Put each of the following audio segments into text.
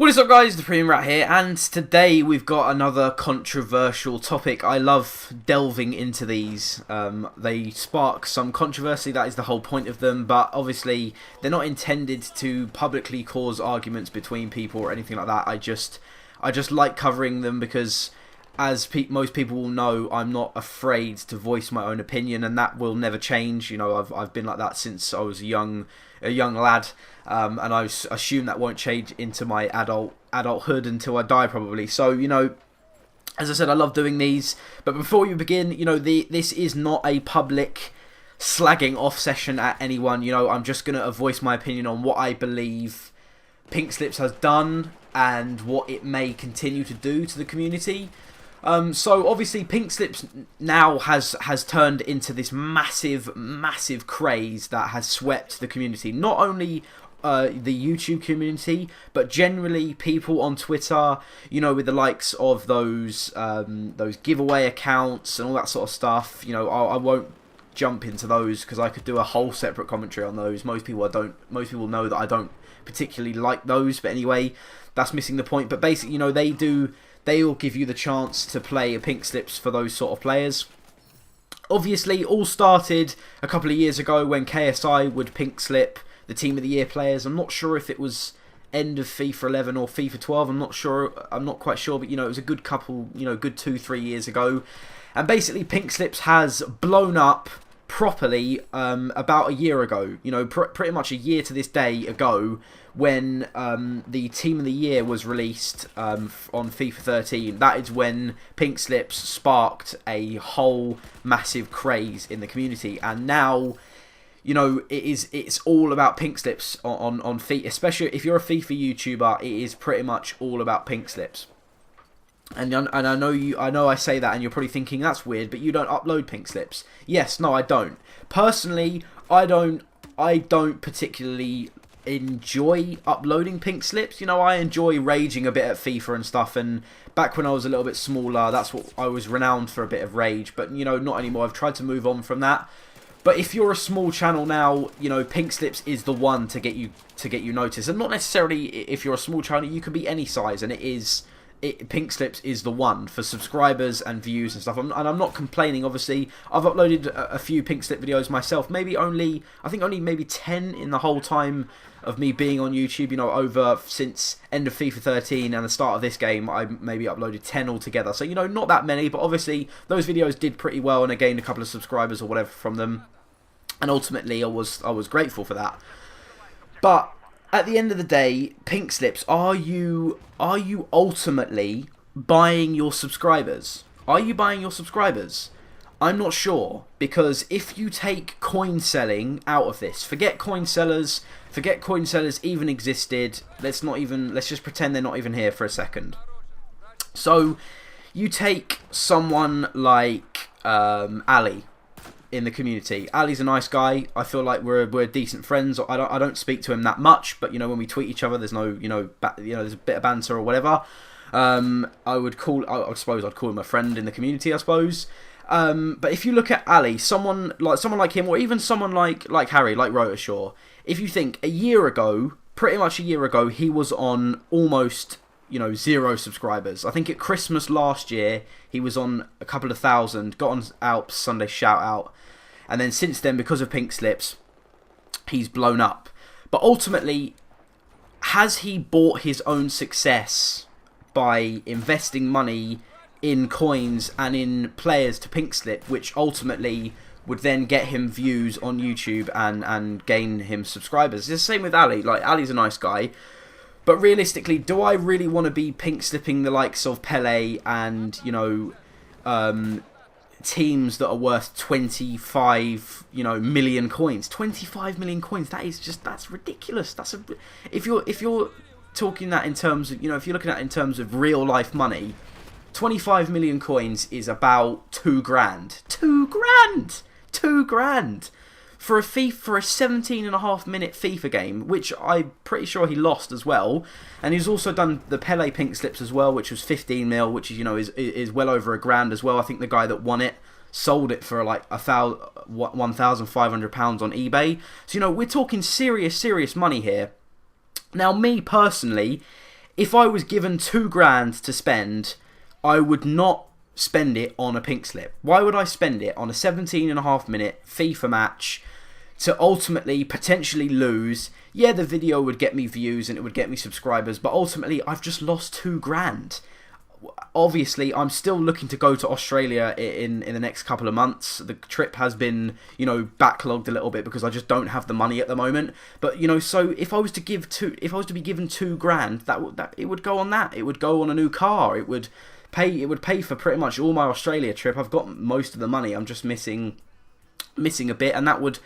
What is up, guys? ThePremiumRat here, and today we've got another controversial topic. I love delving into these. They spark some controversy, that is the whole point of them, but obviously they're not intended to publicly cause arguments between people or anything like that. I just like covering them because, as most people will know, I'm not afraid to voice my own opinion, and that will never change. You know, I've been like that since I was a young lad, and I assume that won't change into my adulthood until I die, probably. So, you know, as I said, I love doing these. But before we begin, you know, this is not a public slagging off session at anyone. You know, I'm just gonna voice my opinion on what I believe Pink Slips has done and what it may continue to do to the community. So obviously Pink Slips now has turned into this massive craze that has swept the community. Not only the YouTube community, but generally people on Twitter, you know, with the likes of those giveaway accounts and all that sort of stuff. You know, I won't jump into those because I could do a whole separate commentary on those. Most people know that I don't particularly like those, but anyway, that's missing the point. But basically, you know, they will give you the chance to play a Pink Slips for those sort of players. Obviously, all started a couple of years ago when KSI would Pink Slip the Team of the Year players. I'm not sure if it was end of FIFA 11 or FIFA 12. I'm not quite sure, but you know, it was a good couple, you know, good 2-3 years ago. And basically, Pink Slips has blown up properly about a year ago. You know, pretty much a year to this day ago, when the Team of the Year was released on FIFA 13. That is when Pink Slips sparked a whole massive craze in the community, and now, you know, it's all about Pink Slips on FIFA. Especially if you're a FIFA YouTuber, it is pretty much all about Pink Slips. And I know I say that, and you're probably thinking that's weird, but you don't upload Pink Slips. Yes, no, I don't. Personally, I don't particularly enjoy uploading Pink Slips. You know, I enjoy raging a bit at FIFA and stuff, and back when I was a little bit smaller, that's what I was renowned for, a bit of rage. But you know, not anymore. I've tried to move on from that. But if you're a small channel now, you know, Pink Slips is the one to get you noticed, and not necessarily if you're a small channel. You could be any size, and Pink Slips is the one for subscribers and views and stuff. And I'm not complaining, obviously. I've uploaded a few Pink Slip videos myself. I think only maybe 10 in the whole time of me being on YouTube. You know, since end of FIFA 13 and the start of this game, I maybe uploaded 10 altogether. So, you know, not that many, but obviously those videos did pretty well, and I gained a couple of subscribers or whatever from them. And ultimately, I was grateful for that. But at the end of the day, Pink Slips, are you ultimately buying your subscribers? Are you buying your subscribers? I'm not sure, because if you take coin selling out of this, forget coin sellers even existed. Let's just pretend they're not even here for a second. So you take someone like Ali in the community. Ali's a nice guy. I feel like we're decent friends. I don't speak to him that much, but you know, when we tweet each other, there's no there's a bit of banter or whatever. I suppose I'd call him a friend in the community, I suppose. But if you look at Ali, someone like him, or even someone like Harry, like Rotashaw, if you think pretty much a year ago, he was on almost, you know, 0 subscribers. I think at Christmas last year, he was on a couple of thousand, got on Alp's Sunday shout out, and then since then, because of Pink Slips, he's blown up. But ultimately, has he bought his own success by investing money in coins and in players to Pink Slip, which ultimately would then get him views on YouTube and gain him subscribers? It's the same with Ali. Like, Ali's a nice guy, but realistically, do I really want to be Pink Slipping the likes of Pele and, you know, teams that are worth 25, you know, million coins? 25 million coins. That's ridiculous. If you're talking that in terms of, you know, if you're looking at it in terms of real life money, 25 million coins is about 2 grand. 2 grand! 2 grand! For a 17.5 minute FIFA game, which I'm pretty sure he lost as well. And he's also done the Pele Pink Slips as well, which was 15 mil, which is, you know, is well over £1,000 as well. I think the guy that won it sold it for like £1,500 on eBay. So, you know, we're talking serious money here. Now, me personally, if I was given £2 to spend, I would not spend it on a pink slip. Why would I spend it on a 17.5-minute FIFA match to ultimately potentially lose? Yeah, the video would get me views and it would get me subscribers, but ultimately I've just lost £2. Obviously, I'm still looking to go to Australia in the next couple of months. The trip has been, backlogged a little bit because I just don't have the money at the moment. But so if I was to be given £2, that it would go on that. It would go on a new car. It would pay for pretty much all my Australia trip. I've got most of the money. I'm just missing a bit, and that would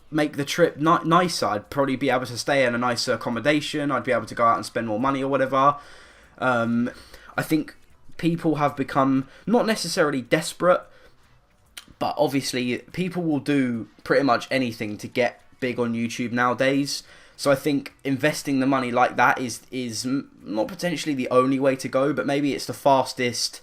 make the trip nicer. I'd probably be able to stay in a nicer accommodation. I'd be able to go out and spend more money or whatever. I think people have become not necessarily desperate, but obviously people will do pretty much anything to get big on YouTube nowadays. So I think investing the money like that is not potentially the only way to go, but maybe it's the fastest,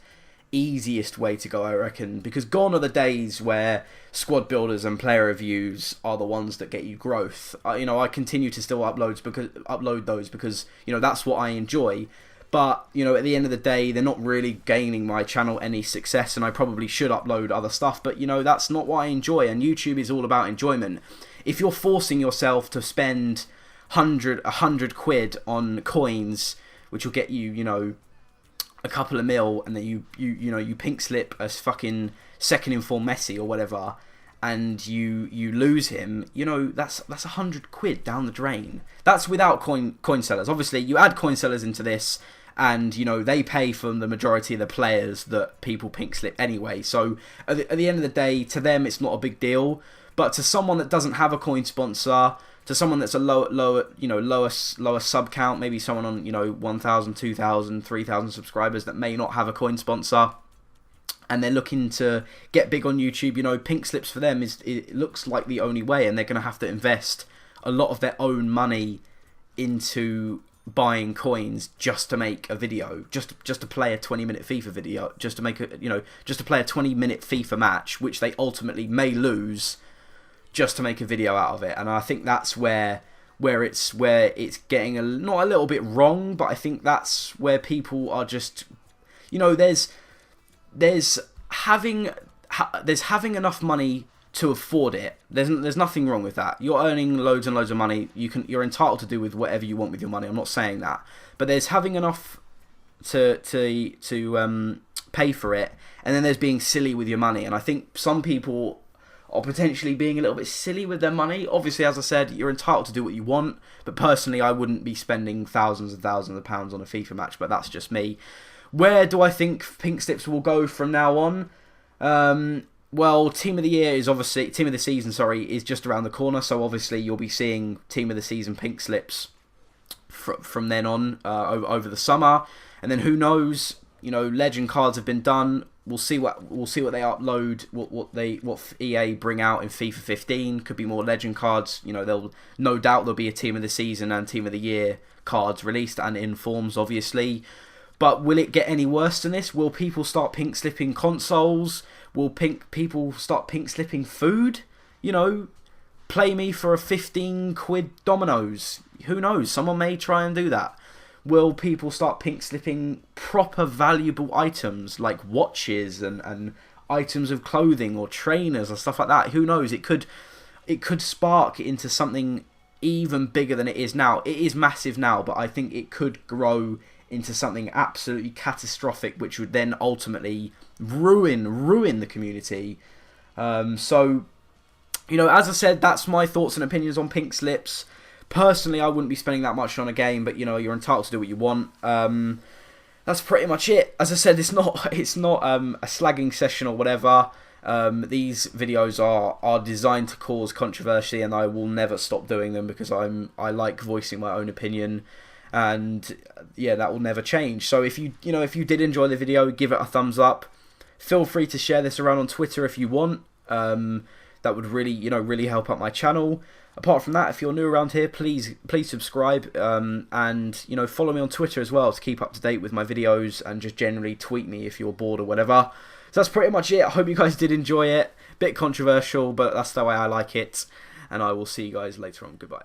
easiest way to go, I reckon, because gone are the days where squad builders and player reviews are the ones that get you growth. I continue to still upload those because that's what I enjoy. But, at the end of the day, they're not really gaining my channel any success, and I probably should upload other stuff. But, that's not what I enjoy, and YouTube is all about enjoyment. If you're forcing yourself to spend 100 quid on coins, which will get you, a couple of mil, and then you pink slip a fucking second in form Messi or whatever, and you lose him, that's 100 quid down the drain. That's without coin sellers. Obviously, you add coin sellers into this, and they pay for the majority of the players that people pink slip anyway. So at the end of the day, to them it's not a big deal. But to someone that doesn't have a coin sponsor, to someone that's a lower sub count, maybe someone on 1,000, 2,000, 3,000 subscribers that may not have a coin sponsor, and they're looking to get big on YouTube, pink slips for them it looks like the only way, and they're going to have to invest a lot of their own money into buying coins just to make a video, just to play a 20-minute FIFA video, just to make just to play a 20-minute FIFA match, which they ultimately may lose, just to make a video out of it. And I think that's where it's getting not a little bit wrong, but I think that's where people are just, there's having enough money to afford it. There's nothing wrong with that. You're earning loads and loads of money. You're entitled to do with whatever you want with your money. I'm not saying that, but there's having enough to pay for it, and then there's being silly with your money. And I think some people are potentially being a little bit silly with their money. Obviously, as I said, you're entitled to do what you want, but personally, I wouldn't be spending thousands and thousands of pounds on a FIFA match. But that's just me. Where do I think pink slips will go from now on? Well, Team of the Season, is just around the corner. So obviously you'll be seeing Team of the Season pink slips from then on over the summer, and then who knows? Legend cards have been done. We'll see what they upload. What EA bring out in FIFA 15 could be more Legend cards. There'll no doubt there'll be a Team of the Season and Team of the Year cards released, and informs obviously. But will it get any worse than this? Will people start pink slipping consoles? Will people start pink slipping food? Play me for a 15 quid Domino's. Who knows? Someone may try and do that. Will people start pink slipping proper valuable items like watches and items of clothing or trainers or stuff like that? Who knows? It could spark into something even bigger than it is now. It is massive now, but I think it could grow into something absolutely catastrophic, which would then ultimately ruin the community. So, as I said, that's my thoughts and opinions on pink slips. Personally, I wouldn't be spending that much on a game, but you're entitled to do what you want. That's pretty much it. As I said, it's not a slagging session or whatever. These videos are designed to cause controversy, and I will never stop doing them because I like voicing my own opinion. And yeah, that will never change. So if you did enjoy the video, give it a thumbs up. Feel free to share this around on Twitter if you want. That would really help out my channel. Apart from that, if you're new around here, please subscribe, and follow me on Twitter as well to keep up to date with my videos, and just generally tweet me if you're bored or whatever. So that's pretty much it. I hope you guys did enjoy it. Bit controversial, but that's the way I like it. And I will see you guys later on. Goodbye.